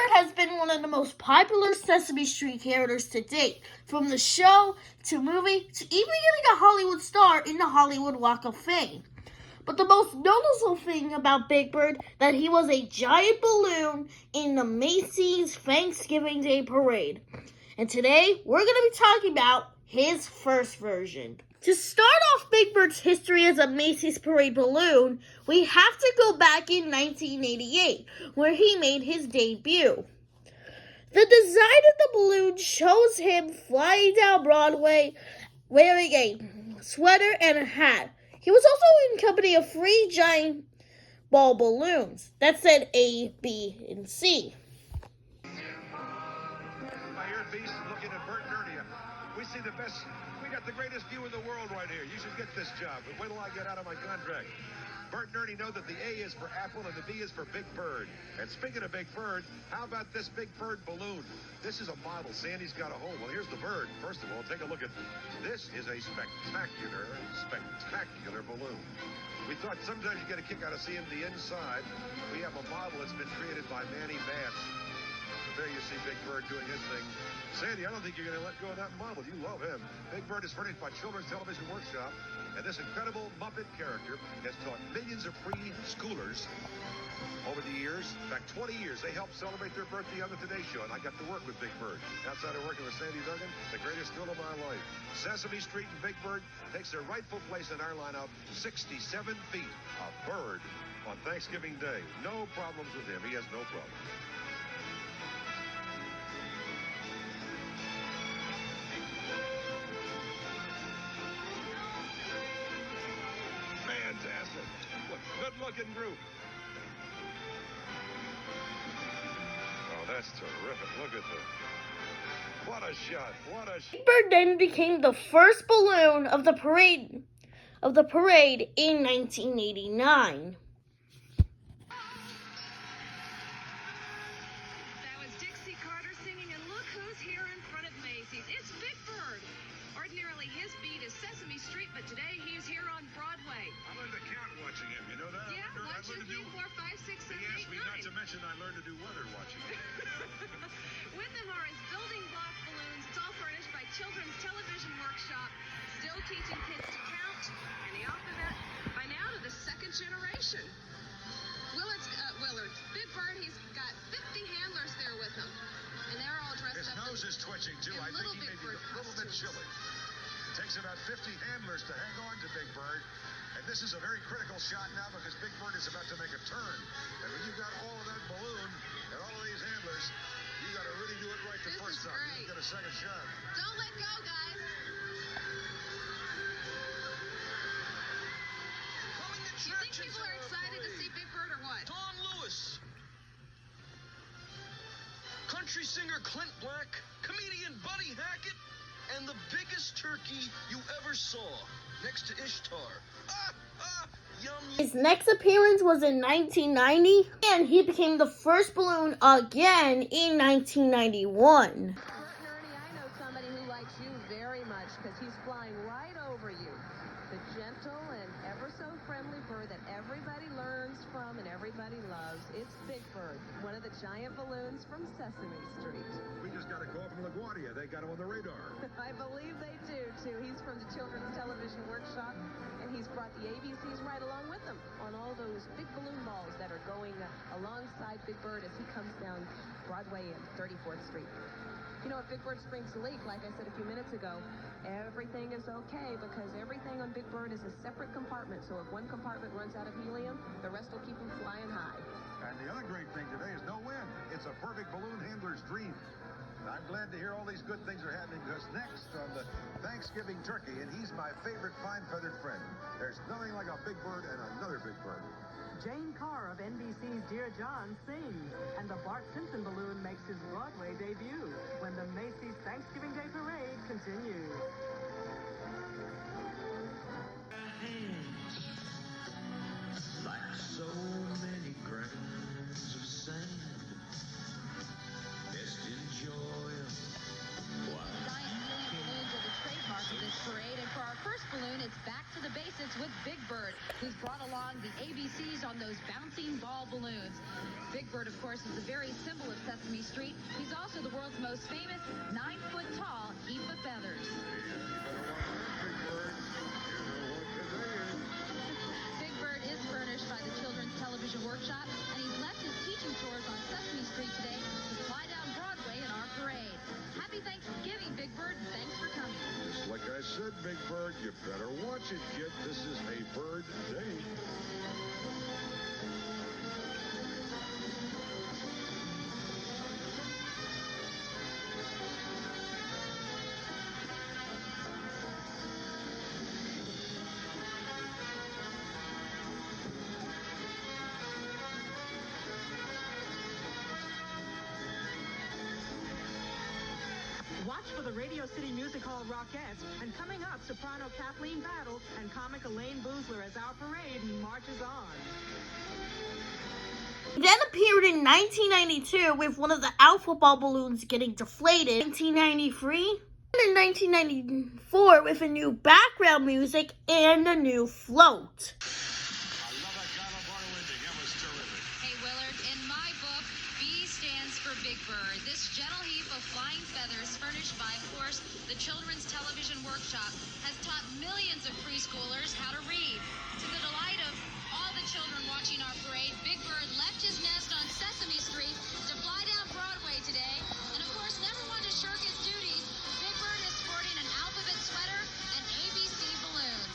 Bird has been one of the most popular Sesame Street characters to date, from the show to movie to even getting a Hollywood star in the Hollywood Walk of Fame. But the most noticeable thing about Big Bird that he was a giant balloon in the Macy's Thanksgiving Day Parade. And today we're going to be talking about his first version. To start off Big Bird's history as a Macy's Parade balloon, we have to go back in 1988, where he made his debut. The design of the balloon shows him flying down Broadway wearing a sweater and a hat. He was also in company of 3 giant ball balloons that said A, B, and C. I hear Beast looking at Bert and Ernie. We see the best. We got the greatest view in the world right here. You should get this job, but wait till I get out of my contract. Bert and Ernie know that the A is for Apple and the B is for Big Bird. And speaking of Big Bird, how about this Big Bird balloon? This is a model. Sandy's got a home. Well, here's the bird. First of all, take a look at this. Is a spectacular balloon. We thought sometimes you get a kick out of seeing the inside. We have a model that's been created by Manny Vance. There you see Big Bird doing his thing. Sandy, I don't think you're going to let go of that model. You love him. Big Bird is furnished by Children's Television Workshop, and this incredible Muppet character has taught millions of preschoolers over the years. In fact, 20 years, they helped celebrate their birthday on the Today Show, and I got to work with Big Bird. Outside of working with Sandy Duggan, the greatest school of my life. Sesame Street and Big Bird takes their rightful place in our lineup, 67 feet, a bird on Thanksgiving Day. No problems with him. He has no problems. Fantastic. Good-looking group. Oh, that's terrific. Look at this. What a shot. What a shot. Big Bird then became the first balloon of the parade in 1989. That was Dixie Carter singing, and look who's here in front of Macy's. It's Big Bird. Ordinarily, his beat is Sesame Street, but today he's here on Broadway. I learned to count watching him. You know that? Yeah, I 1, 2, 3, 4, 5, 6, 7, He 8, asked me 9. not to mention I learned to do weather watching. With them are his building block balloons. It's all furnished by Children's Television Workshop, still teaching kids to count, and he offered that by now to the second generation. Willard, Big Bird, he's got 50 handlers there with him, and they're all dressed His up. nose is twitching, too. I think he may be a little bit chilly. It takes about 50 handlers to hang on to Big Bird. And this is a very critical shot now because Big Bird is about to make a turn. And when you've got all of that balloon and all of these handlers, you got to really do it right the first time. You get a second shot. Don't let go, guys. You think people are excited to see Big Bird or what? Don Lewis, country singer Clint Black, comedian Buddy Hackett, and the biggest turkey you ever saw, next to Ishtar. Yum. His next appearance was in 1990, and he became the first balloon again in 1991. Bert and Ernie, I know somebody who likes you very much because he's flying right over you. The gentle and ever so friendly bird that everybody learns from and everybody loves. It's Big Bird, one of the giant balloons from Sesame Street. We just got a call from LaGuardia. They got him on the radar. I believe they do, too. He's from the Children's Television Workshop, and he's brought the ABCs right along with him on all those big balloon balls that are going alongside Big Bird as he comes down Broadway and 34th Street. You know, if Big Bird springs a leak, like I said a few minutes ago, everything is okay because everything on Big Bird is a separate compartment. So if one compartment runs out of helium, the rest will keep him flying high. And the other great thing today is no wind. It's a perfect balloon handler's dream. And I'm glad to hear all these good things are happening because next on the Thanksgiving turkey, and he's my favorite fine-feathered friend. There's nothing like a Big Bird and another Big Bird. Jane Carr of NBC's Dear John sings, and the Bart Simpson balloon makes his Broadway debut when the Macy's Thanksgiving Day Parade continues. Like so many grains of sand, best enjoy Giant helium balloons are the trademark of this parade, and for our first balloon, it's back to the basics it's with Big Bird, who's brought along the ABCs on those bouncing ball balloons. Big Bird, of course, is the very symbol of Sesame Street. He's also the world's most famous 9-foot-tall heap of feathers. Big Bird is furnished by the Children's Television Workshop, and he's left his teaching chores on Sesame Street today to fly down Broadway in our parade. Happy Thanksgiving, Big Bird, and thanks for coming. Just like I said, Big Bird, you better watch it, kid. This is a bird day. Watch for the Radio City Music Hall Rockettes, and coming up, soprano Kathleen Battle and comic Elaine Boozler as our parade marches on. He then appeared in 1992 with one of the Alpha Ball balloons getting deflated. 1993 and in 1994 with a new background music and a new float. I love that California ending. That was terrific. Hey, Willard, in my book, B stands for Big Bird. This gentle heap of flying feathers, furnished by, of course, the Children's Television Workshop, has taught millions of preschoolers how to read. To the delight of all the children watching our parade, Big Bird left his nest on Sesame Street to fly down Broadway today. And, of course, never one to shirk his duties, Big Bird is sporting an alphabet sweater and ABC balloons.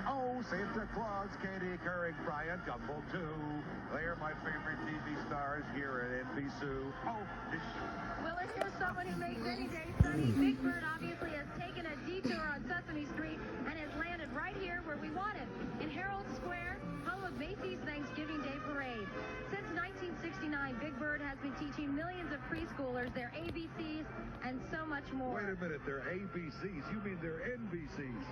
Oh, Santa Claus, Katie Couric, Brian Gumble, too. They are my favorite TV stars here at NBC. Oh, Well, if you're someone who makes any day sunny, Big Bird obviously has taken a detour on Sesame Street and has landed right here where we want him, in Herald Square, home of Macy's Thanksgiving Day Parade. Since 1969, Big Bird has been teaching millions of preschoolers their ABCs and so much more. wait a minute. They're ABCs. You mean they're NBCs?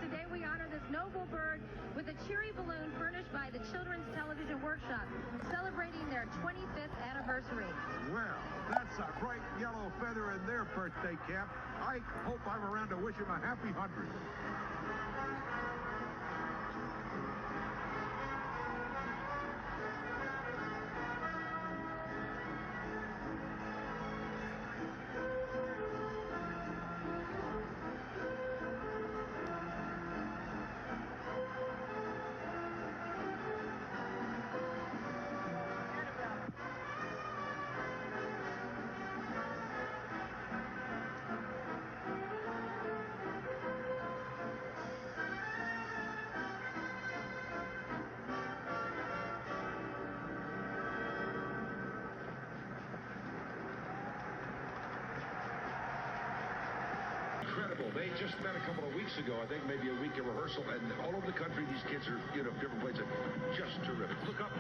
Today we honor this noble bird with a cheery balloon furnished by the Children's Television Workshop, celebrating their 25th anniversary. Well, that's a bright yellow feather in their birthday cap. I hope I'm around to wish him a happy 100. Incredible. They just met a couple of weeks ago, I think maybe a week of rehearsal, and all over the country, these kids are, different places. Just terrific. Look up,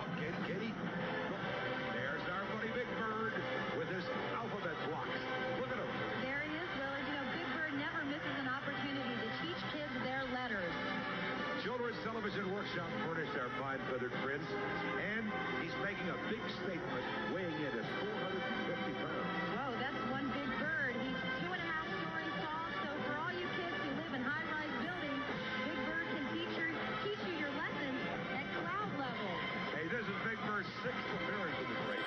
Katie. Look, there's our buddy Big Bird with his alphabet blocks. Look at him. There he is, Willard. Big Bird never misses an opportunity to teach kids their letters. Children's Television Workshop furnished our fine feathered prince, and he's making a big statement, weighing in at 450 pounds. Whoa, that's one big bird. He's 2.5 stories tall, so for all you kids who live in high-rise buildings, Big Bird can teach you your lessons at cloud level. Hey, this is Big Bird's 6th appearance in the parade.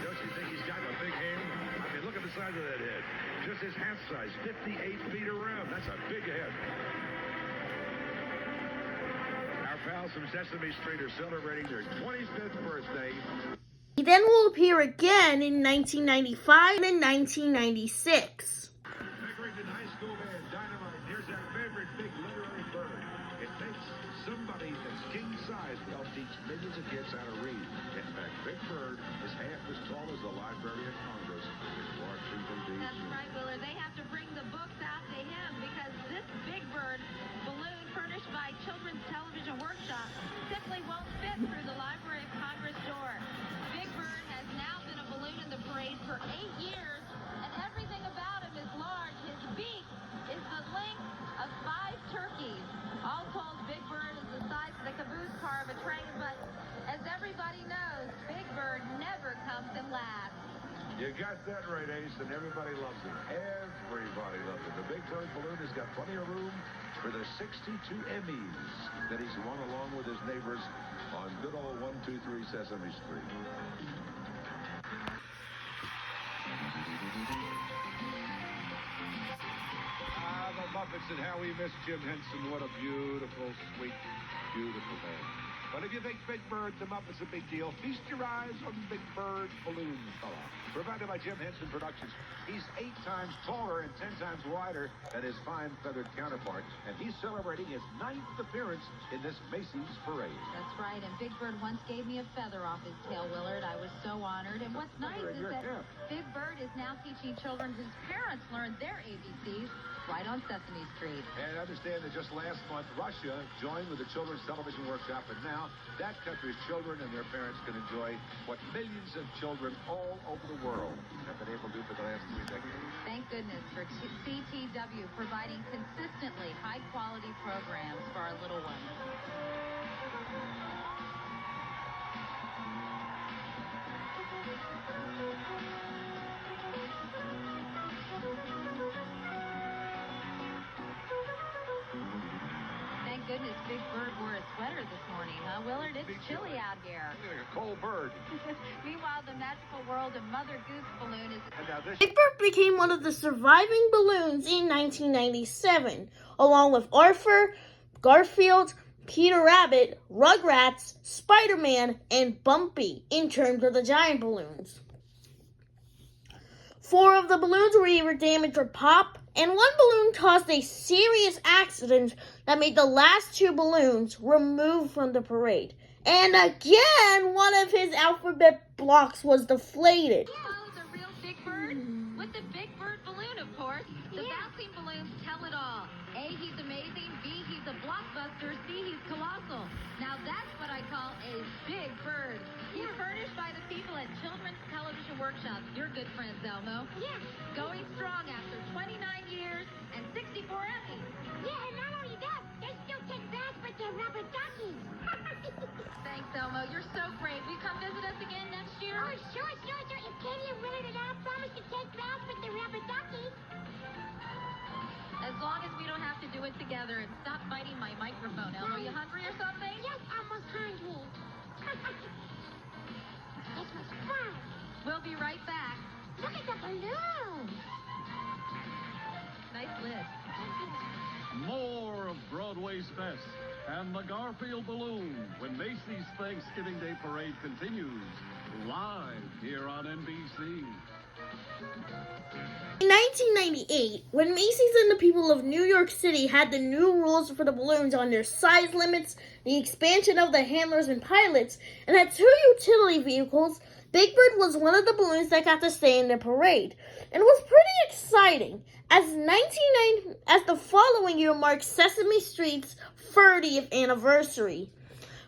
Don't you think he's got a big hand? I mean, look at the size of that head. Just his hat size, 58 feet around. That's a big head. Our pals from Sesame Street are celebrating their 25th birthday. He then will appear again in 1995 and 1996. Decorated high school band Dynamite. Here's our favorite big literary bird. It takes Somebody that's king size will help teach millions of kids how to read. In fact, Big Bird is half as tall as the Library of Congress. It's Washington, D.C. That's right, Willard. They have to bring the books out to him because this Big Bird balloon furnished by Children's Television Workshop simply won't fit through the Library of Congress door. Big Bird has now been a balloon in the parade for 8 years, and everything about him is large. His beak is the length of 5 turkeys. All told, Big Bird is the size of the caboose car of a train, but as everybody knows, Big Bird never comes in last. You got that right, Ace, and everybody loves it. Everybody loves it. The Big Bird balloon has got plenty of room for the 62 Emmys that he's won along with his neighbors on good old 123 Sesame Street. The Muppets and how we miss Jim Henson. What a beautiful, sweet, beautiful man. But if you think Big Bird, the Muppets, a big deal, feast your eyes on Big Bird Balloon Fella. Provided by Jim Henson Productions. He's 8 times taller and 10 times wider than his fine feathered counterpart, and he's celebrating his 9th appearance in this Macy's parade. That's right, and Big Bird once gave me a feather off his tail, Willard. I was so honored. And what's nice is that Big Bird is now teaching children whose parents learned their ABCs right on Sesame Street. And understand that just last month, Russia joined with the Children's Television Workshop, and now that country's children and their parents can enjoy what millions of children all over the world have been able to do for the last 3 decades. Thank goodness for CTW providing consistently high-quality programs for our little ones. Thank goodness Big Bird wore a sweater this morning, huh, Willard? It's chilly out here. Like a cold bird. Meanwhile, the magical world of Mother Goose balloon is... And now this Big Bird became one of the surviving balloons in 1997, along with Arthur, Garfield, Peter Rabbit, Rugrats, Spider-Man, and Bumpy in terms of the giant balloons. 4 of the balloons were either damaged or popped, and 1 balloon caused a serious accident that made the last 2 balloons removed from the parade. And again, one of his alphabet blocks was deflated. Oh, the real Big Bird? With the Big Bird balloon, of course. The bouncing balloons tell it all. A, he's amazing. B, he's a blockbuster. C, he's colossal. Now that's what I call a Big Bird. He's furnished by the people at Children's Television Workshop. Your good friends, Elmo. Yeah. Going strong after 29 years and 64 Emmys. Yeah, and not only that, they still kick back with their rubber duckies. Thanks, Elmo. You're so great. Will you come visit us again next year? Oh, sure. If Katie and Willard and I promise to take back with the rubber duckies. As long as we don't have to do it together, and stop biting my microphone, Elmo. You hungry or something? Yes, Elmo's hungry. This was fun. We'll be right back. Look at the balloon. Nice lid. More of Broadway's best and the Garfield Balloon when Macy's Thanksgiving Day Parade continues live here on NBC. In 1998, when Macy's and the people of New York City had the new rules for the balloons on their size limits, the expansion of the handlers and pilots, and had 2 utility vehicles, Big Bird was one of the balloons that got to stay in the parade. And it was pretty exciting, as the following year marked Sesame Street's 30th anniversary.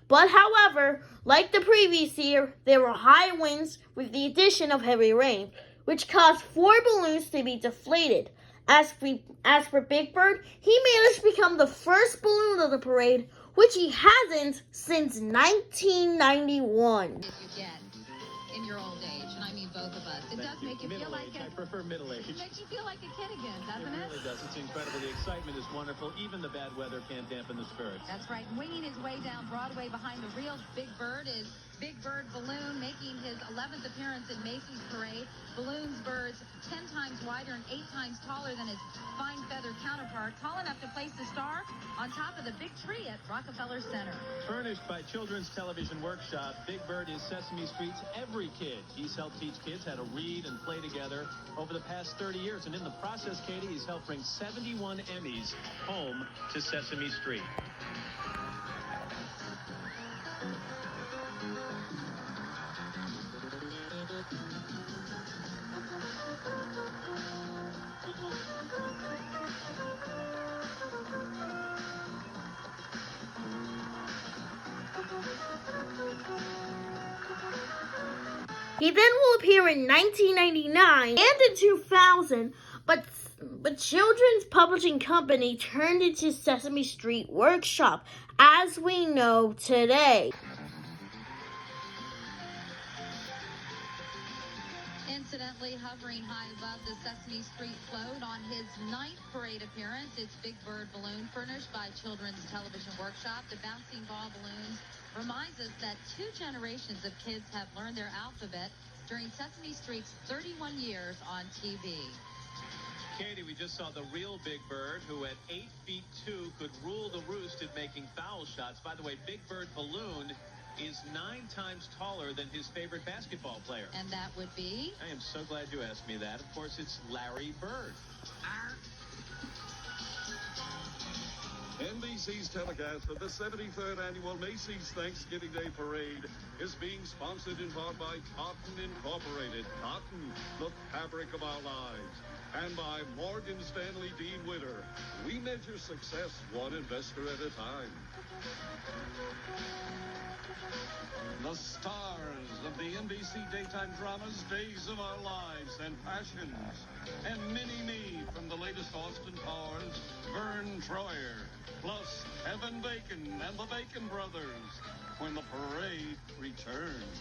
But however, like the previous year, there were high winds with the addition of heavy rain, which caused 4 balloons to be deflated. As for Big Bird, he managed to become the first balloon of the parade, which he hasn't since 1991. If you get in your old age, and I mean both of us, it does make you feel like I prefer middle age. it makes you feel like a kid again, doesn't It it? really does. It's incredible. The excitement is wonderful. Even the bad weather can't dampen the spirits. That's right. Winging his way down Broadway behind the real Big Bird is Big Bird Balloon, making his 11th appearance in Macy's Parade. Balloon's bird's 10 times wider and 8 times taller than his fine feathered counterpart, tall enough to place the star on top of the big tree at Rockefeller Center. Furnished by Children's Television Workshop, Big Bird is Sesame Street's every kid. He's helped teach kids how to read and play together over the past 30 years. And in the process, Katie, he's helped bring 71 Emmys home to Sesame Street. He then will appear in 1999 and in 2000, but children's publishing company turned into Sesame Street Workshop as we know today. Incidentally, hovering high above the Sesame Street float on his 9th parade appearance, it's Big Bird balloon furnished by Children's Television Workshop. The bouncing ball balloons reminds us that 2 generations of kids have learned their alphabet during Sesame Street's 31 years on TV. Katie, we just saw the real Big Bird, who at 8 feet 2 could rule the roost at making foul shots. By the way, Big Bird balloon is 9 times taller than his favorite basketball player. And that would be? I am so glad you asked me that. Of course, it's Larry Bird. NBC's telecast of the 73rd Annual Macy's Thanksgiving Day Parade is being sponsored in part by Cotton Incorporated. Cotton, the fabric of our lives. And by Morgan Stanley Dean Witter. We measure success one investor at a time. The stars of the NBC daytime dramas Days of Our Lives and Passions. And Mini-Me from the latest Austin Powers, Vern Troyer. Plus Kevin Bacon and the Bacon Brothers when the parade returns.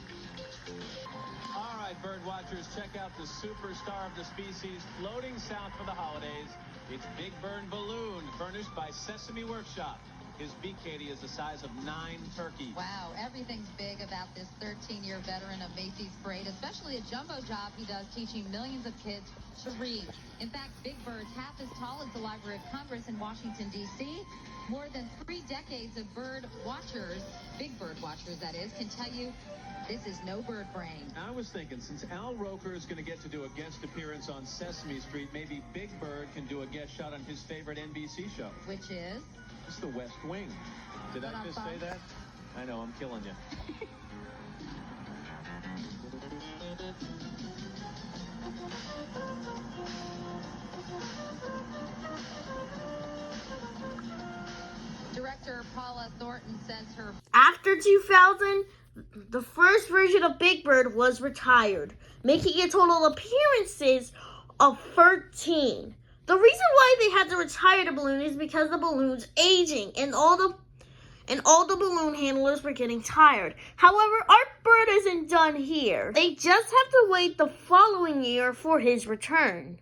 All right, bird watchers, check out the superstar of the species floating south for the holidays. It's Big Bird balloon furnished by Sesame Workshop. His beak, Katie, is the size of 9 turkeys. Wow, everything's big about this 13-year veteran of Macy's Parade, especially a jumbo job he does teaching millions of kids to read. In fact, Big Bird's half as tall as the Library of Congress in Washington, D.C. More than 3 decades of bird watchers, Big Bird watchers that is, can tell you this is no bird brain. I was thinking, since Al Roker is going to get to do a guest appearance on Sesame Street, maybe Big Bird can do a guest shot on his favorite NBC show. Which is? It's The West Wing. Did I just say that? I know, I'm killing you. Director Paula Thornton says her... After 2000, the first version of Big Bird was retired, making a total appearances of 13. The reason why they had to retire the balloon is because the balloon's aging and all the balloon handlers were getting tired. However, our bird isn't done here. They just have to wait the following year for his return.